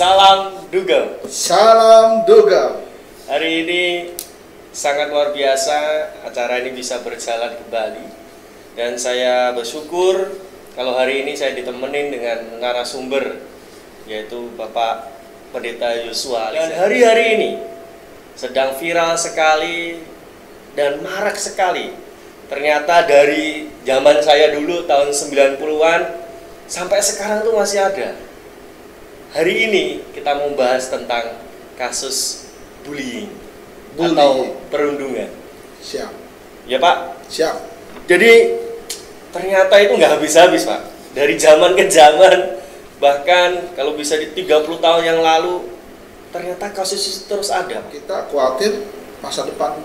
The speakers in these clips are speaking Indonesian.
Salam Dugem. Salam Dugem. Hari ini sangat luar biasa acara ini bisa berjalan kembali. Dan saya bersyukur kalau hari ini saya ditemenin dengan narasumber, yaitu Bapak Pendeta Yosua. Dan hari-hari ini sedang viral sekali dan marak sekali. Ternyata dari zaman saya dulu tahun 90-an sampai sekarang tuh masih ada. Hari ini kita mau bahas tentang kasus bullying atau perundungan. Siap. Ya Pak? Siap. Jadi ternyata itu nggak habis-habis Pak. Dari zaman ke zaman, bahkan kalau bisa di 30 tahun yang lalu, ternyata kasus itu terus ada. Kita khawatir masa depan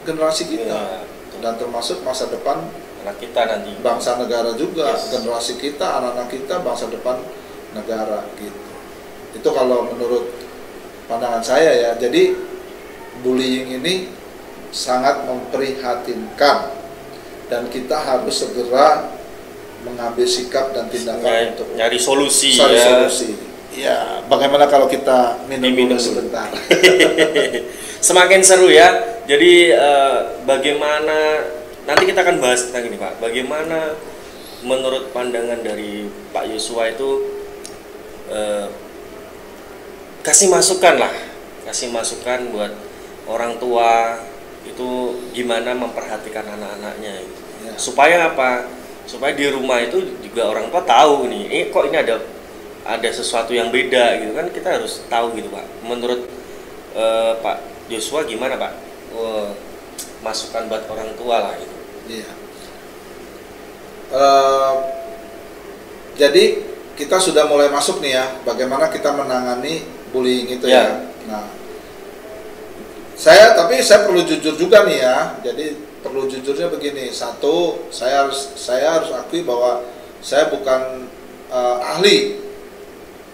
generasi kita. Ya, dan termasuk masa depan anak kita nanti. Bangsa negara juga, Yes. generasi kita, anak-anak kita, bangsa depan negara gitu. Itu kalau menurut pandangan saya ya. Jadi bullying ini sangat memprihatinkan dan kita harus segera mengambil sikap dan tindakan untuk nyari solusi cari ya. solusi. Ya, bagaimana kalau kita minum sebentar? Semakin seru ya. Jadi bagaimana nanti kita akan bahas tentang ini Pak. Bagaimana menurut pandangan dari Pak Yosua itu kasih masukan buat orang tua itu gimana memperhatikan anak-anaknya gitu. Ya. Supaya apa? Supaya di rumah itu juga orang tua tahu nih, kok ini ada sesuatu yang beda gitu kan, kita harus tahu gitu Pak. Menurut Pak Yosua gimana Pak? Masukan buat orang tua lah gitu. Iya. Jadi kita sudah mulai masuk nih ya, bagaimana kita menangani bullying itu ya. Nah, saya perlu jujur juga nih ya. Jadi perlu jujurnya begini. Satu, saya harus akui bahwa saya bukan ahli.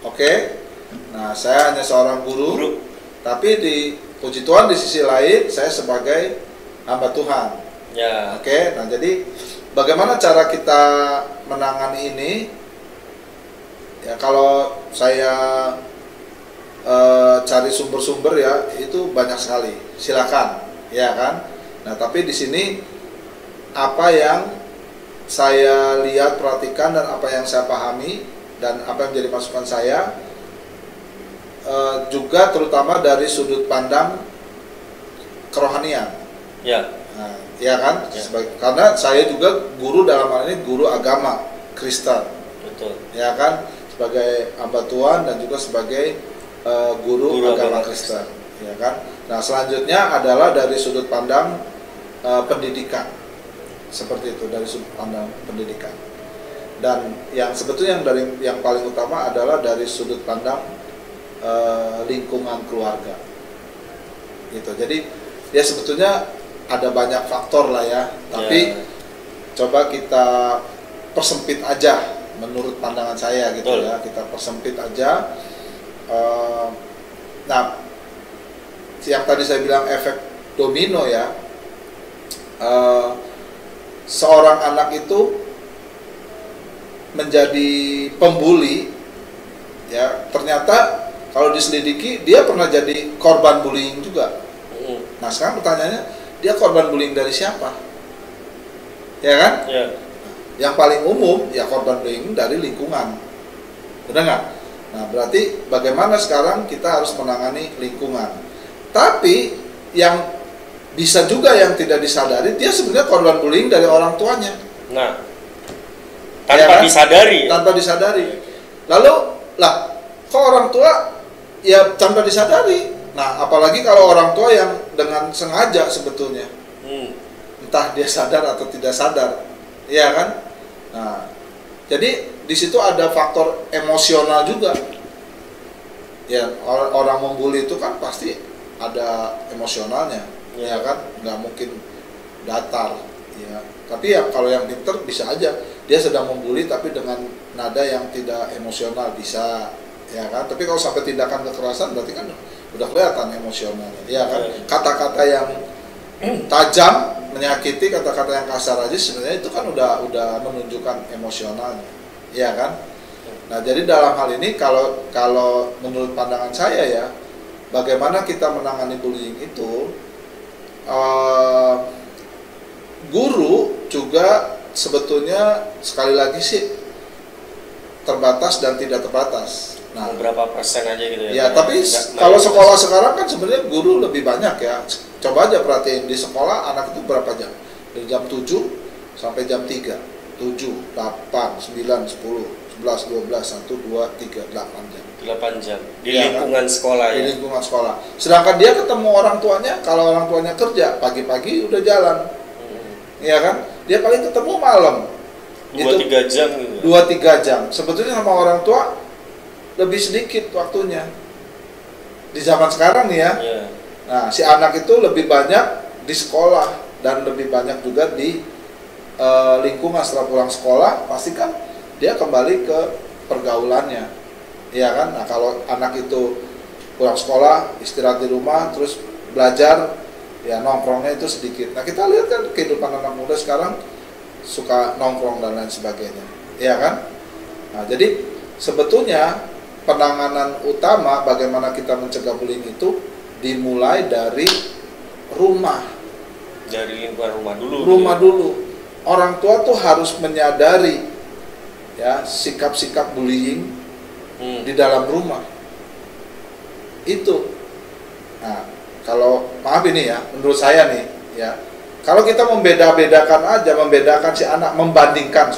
Oke? Nah, saya hanya seorang guru. Tapi puji Tuhan di sisi lain saya sebagai hamba Tuhan. Ya. Oke? Nah, jadi bagaimana cara kita menangani ini? Ya, kalau saya cari sumber-sumber ya, itu banyak sekali. Silakan, ya kan? Nah, tapi di sini apa yang saya lihat, perhatikan, dan apa yang saya pahami dan apa yang menjadi masukan saya, juga terutama dari sudut pandang kerohanian. Ya. Nah, ya kan? Ya. Karena saya juga guru, dalam hal ini guru agama Kristen. Betul. Ya kan? Sebagai hamba Tuhan dan juga sebagai guru agama Kristen, ya kan. Nah, selanjutnya adalah dari sudut pandang pendidikan, seperti itu, dari sudut pandang pendidikan. Dan yang sebetulnya yang paling utama adalah dari sudut pandang lingkungan keluarga, gitu. Jadi ya sebetulnya ada banyak faktor lah ya, tapi coba kita persempit aja. Menurut pandangan saya gitu. Betul. Ya, kita persempit aja. Nah, yang tadi saya bilang efek domino ya, seorang anak itu menjadi pembuli ya, ternyata kalau diselidiki dia pernah jadi korban bullying juga. Nah, sekarang pertanyaannya, dia korban bullying dari siapa? Ya kan? Ya. Yang paling umum ya korban bullying dari lingkungan, benar nggak? Nah, berarti bagaimana sekarang kita harus menangani lingkungan. Tapi yang bisa juga yang tidak disadari, dia sebenarnya korban bullying dari orang tuanya. Nah, tanpa disadari. Tanpa disadari. Lalu kok orang tua ya tanpa disadari. Nah, apalagi kalau orang tua yang dengan sengaja sebetulnya, entah dia sadar atau tidak sadar, ya kan? Nah, jadi di situ ada faktor emosional juga. Ya, orang membuli itu kan pasti ada emosionalnya, ya kan? Nggak mungkin datar, ya. Tapi ya kalau yang pinter bisa aja dia sedang membuli tapi dengan nada yang tidak emosional, bisa, ya kan? Tapi kalau sampai tindakan kekerasan berarti kan udah kelihatan emosionalnya, ya kan? Kata-kata yang tajam, menyakiti, kata-kata yang kasar aja sebenarnya itu kan udah menunjukkan emosionalnya, ya kan? Nah, jadi dalam hal ini kalau menurut pandangan saya ya, bagaimana kita menangani bullying itu, guru juga sebetulnya sekali lagi sih terbatas dan tidak terbatas. Nah, berapa persen aja gitu ya? Ya, tapi kalau sekolah sekarang kan sebenarnya guru lebih banyak ya. Coba aja perhatiin di sekolah anak itu berapa jam? Dari jam 7 sampai jam 3. 7, 8, 9, 10, 11, 12, 1, 2, 3, 8 jam. 8 jam di Ya, lingkungan kan? sekolah ya. Di lingkungan sekolah. Sedangkan dia ketemu orang tuanya, kalau orang tuanya kerja pagi-pagi udah jalan. Iya kan? Dia paling ketemu malam. 2-3 jam gitu. 2-3 jam. Sebetulnya sama orang tua lebih sedikit waktunya. Di zaman sekarang nih ya. Yeah. Nah, si anak itu lebih banyak di sekolah dan lebih banyak juga di lingkungan. Setelah pulang sekolah, pasti kan dia kembali ke pergaulannya. Iya kan? Nah, kalau anak itu pulang sekolah, istirahat di rumah, terus belajar, ya nongkrongnya itu sedikit. Nah, kita lihat kan kehidupan anak muda sekarang suka nongkrong dan lain sebagainya. Iya kan? Nah, jadi sebetulnya penanganan utama bagaimana kita mencegah bullying itu dimulai dari rumah. Dari lingkungan rumah dulu. Rumah dulu. Orang tua tuh harus menyadari ya sikap-sikap bullying di dalam rumah. Itu. Nah, kalau maaf ini ya, menurut saya nih ya, kalau kita membedakan si anak, membandingkan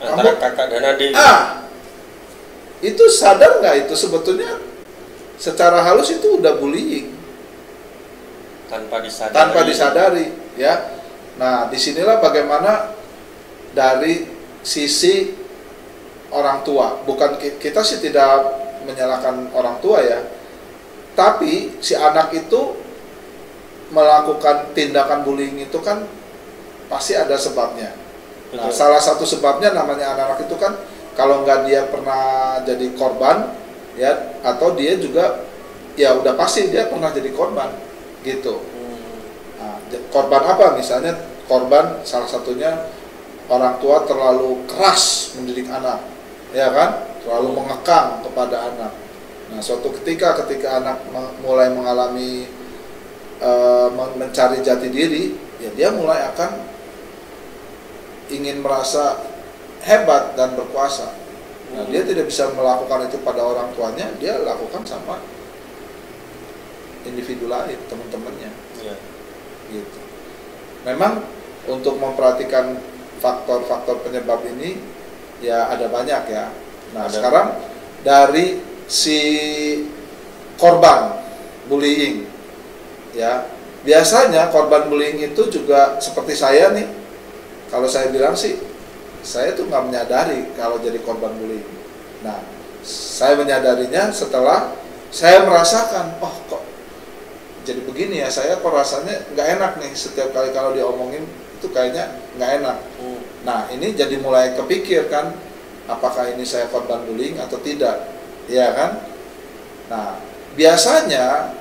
antara kakak dan adik. Itu sadar nggak itu sebetulnya secara halus itu udah bullying tanpa disadari ya. Nah, disinilah bagaimana dari sisi orang tua, bukan kita sih tidak menyalahkan orang tua ya, tapi si anak itu melakukan tindakan bullying itu kan pasti ada sebabnya. Nah, salah satu sebabnya namanya anak-anak itu kan kalau nggak dia pernah jadi korban ya, atau dia juga ya udah pasti dia pernah jadi korban gitu. Nah, korban apa? Misalnya korban salah satunya orang tua terlalu keras mendidik anak, ya kan? Terlalu mengekang kepada anak. Nah, suatu ketika anak mulai mengalami mencari jati diri, ya dia mulai akan ingin merasa hebat dan berkuasa. Nah, dia tidak bisa melakukan itu pada orang tuanya, dia lakukan sama individu lain, teman-temannya. Ya. Gitu. Memang untuk memperhatikan faktor-faktor penyebab ini ya ada banyak ya. Nah, sekarang dari si korban bullying ya, biasanya korban bullying itu juga seperti saya nih. Kalau saya bilang sih, saya tuh nggak menyadari kalau jadi korban bullying. Nah, saya menyadarinya setelah saya merasakan, oh kok jadi begini ya, saya kok rasanya nggak enak nih setiap kali kalau diomongin itu kayaknya nggak enak. Nah, ini jadi mulai kepikir kan, apakah ini saya korban bullying atau tidak, ya kan? Nah, biasanya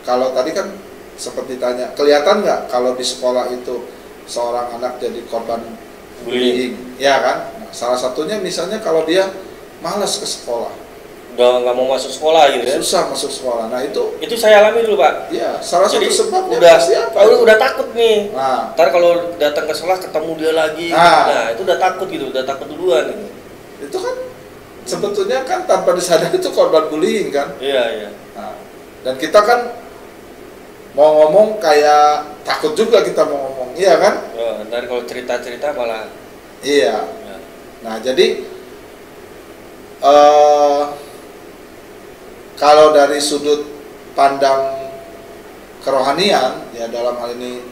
kalau tadi kan seperti tanya, kelihatan nggak kalau di sekolah itu seorang anak jadi korban bullying, ya kan? Nah, salah satunya misalnya kalau dia malas ke sekolah, udah nggak mau masuk sekolah gitu ya, susah masuk sekolah. Nah, itu saya alami dulu Pak. Iya, salah jadi satu sebabnya udah pasti apa? Udah takut nih. Nah, ntar kalau datang ke sekolah ketemu dia lagi, nah itu udah takut gitu, udah takut duluan gitu. Itu kan sebetulnya kan tanpa disadari itu korban bullying kan? Iya. Nah, dan kita kan mau ngomong kayak takut juga kita mau ngomong, iya kan? Ntar kalau cerita-cerita malah. Iya. Ya. Nah, jadi kalau dari sudut pandang kerohanian ya, dalam hal ini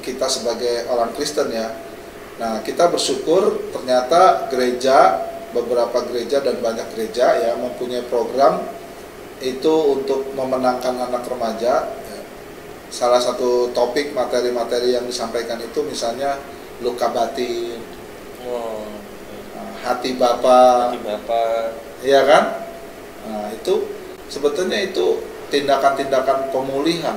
kita sebagai orang Kristen ya, nah kita bersyukur ternyata beberapa gereja dan banyak gereja ya mempunyai program itu untuk memenangkan anak remaja. Salah satu topik materi-materi yang disampaikan itu misalnya luka batin, hati Bapa, iya kan? Nah, itu sebetulnya itu tindakan-tindakan pemulihan.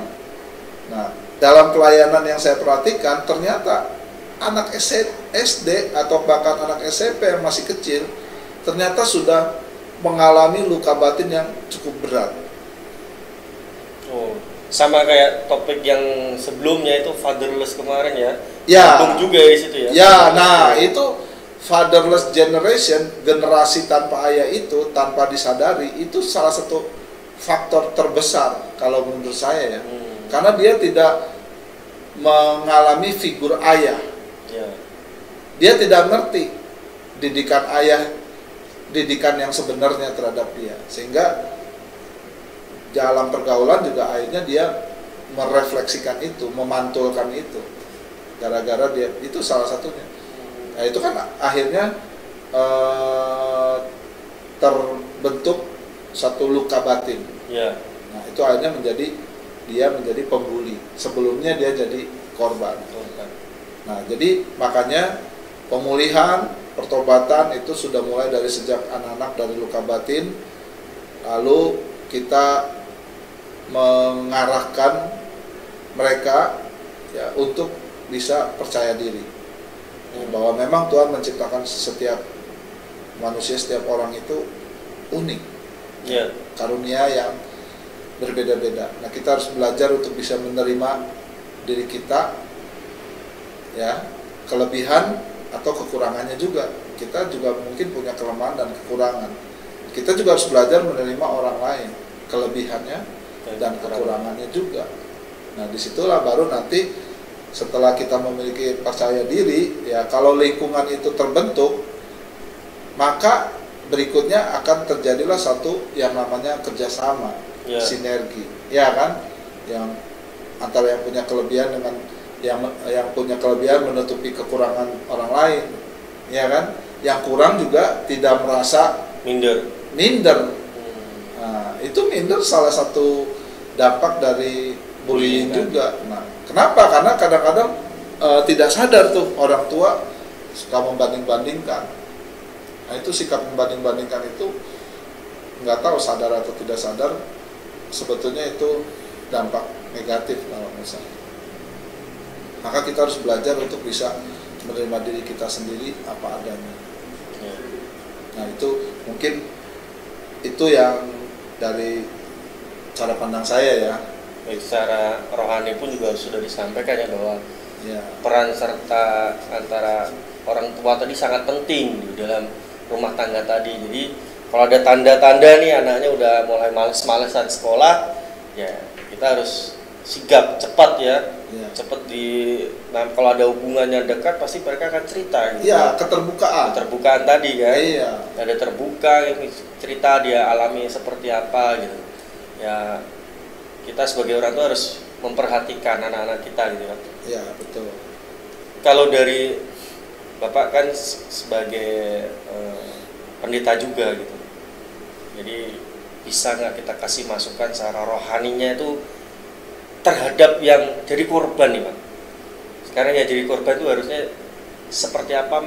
Nah, dalam pelayanan yang saya perhatikan ternyata anak SD atau bahkan anak SMP yang masih kecil ternyata sudah mengalami luka batin yang cukup berat. Oh, sama kayak topik yang sebelumnya itu fatherless kemarin ya. Ya. Sambung juga di situ ya. Ya, nah itu fatherless generation, generasi tanpa ayah itu tanpa disadari itu salah satu faktor terbesar kalau menurut saya ya. Karena dia tidak mengalami figur ayah. Ya. Dia tidak ngerti didikan ayah, didikan yang sebenarnya terhadap dia. Sehingga dalam pergaulan juga akhirnya dia merefleksikan itu, memantulkan itu. Gara-gara dia, itu salah satunya. Nah itu kan akhirnya terbentuk satu luka batin. Ya. Nah itu akhirnya dia menjadi pembuli. Sebelumnya dia jadi korban. Nah jadi makanya pemulihan, pertobatan itu sudah mulai dari sejak anak-anak dari luka batin. Lalu kita mengarahkan mereka ya untuk bisa percaya diri bahwa memang Tuhan menciptakan setiap manusia, setiap orang itu unik, karunia yang berbeda-beda. Nah kita harus belajar untuk bisa menerima diri kita, ya, kelebihan atau kekurangannya juga. Kita juga mungkin punya kelemahan dan kekurangan. Kita juga harus belajar menerima orang lain, kelebihannya dan kekurangannya juga. Nah disitulah baru nanti setelah kita memiliki percaya diri, ya kalau lingkungan itu terbentuk, maka berikutnya akan terjadilah satu yang namanya kerjasama, sinergi, ya kan? Yang antara yang punya kelebihan dengan yang punya kelebihan menutupi kekurangan orang lain, ya kan? Yang kurang juga tidak merasa minder. Nah, itu minder salah satu dampak dari bullying juga. Nah, kenapa? Karena kadang-kadang tidak sadar tuh orang tua suka membanding-bandingkan. Nah, itu sikap membanding-bandingkan itu nggak tahu sadar atau tidak sadar, sebetulnya itu dampak negatif kalau misalnya. Maka kita harus belajar untuk bisa menerima diri kita sendiri apa adanya. Nah, itu mungkin itu yang dari cara pandang saya ya. Secara rohani pun juga sudah disampaikan ya bahwa peran serta antara orang tua tadi sangat penting di dalam rumah tangga tadi. Jadi kalau ada tanda-tanda nih anaknya udah mulai males-malesan sekolah, ya kita harus sigap cepat ya. Cepat kalau ada hubungannya dekat pasti mereka akan cerita gitu. Iya, keterbukaan tadi kan. Iya. Ada terbuka cerita dia alami seperti apa gitu. Ya kita sebagai orang tua harus memperhatikan anak-anak kita gitu kan. Iya, betul. Kalau dari Bapak kan sebagai pendeta juga gitu. Jadi bisa nggak kita kasih masukan secara rohaninya itu terhadap yang jadi korban nih Pak. Sekarang yang jadi korban itu harusnya seperti apa,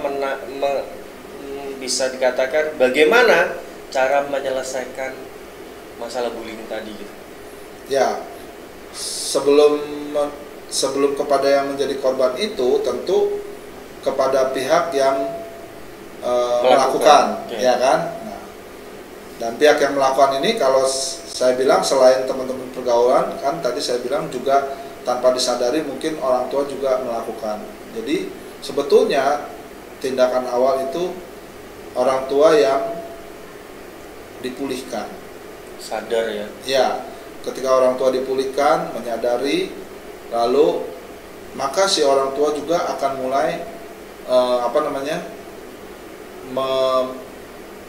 bisa dikatakan bagaimana cara menyelesaikan masalah bullying tadi gitu. Ya, sebelum kepada yang menjadi korban itu tentu kepada pihak yang melakukan, ya kan? Nah, dan pihak yang melakukan ini kalau saya bilang selain teman-teman pergaulan, kan tadi saya bilang juga tanpa disadari mungkin orang tua juga melakukan. Jadi sebetulnya tindakan awal itu orang tua yang dipulihkan. Sadar ya? Ya, ketika orang tua dipulihkan, menyadari, lalu maka si orang tua juga akan mulai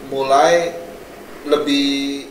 mulai lebih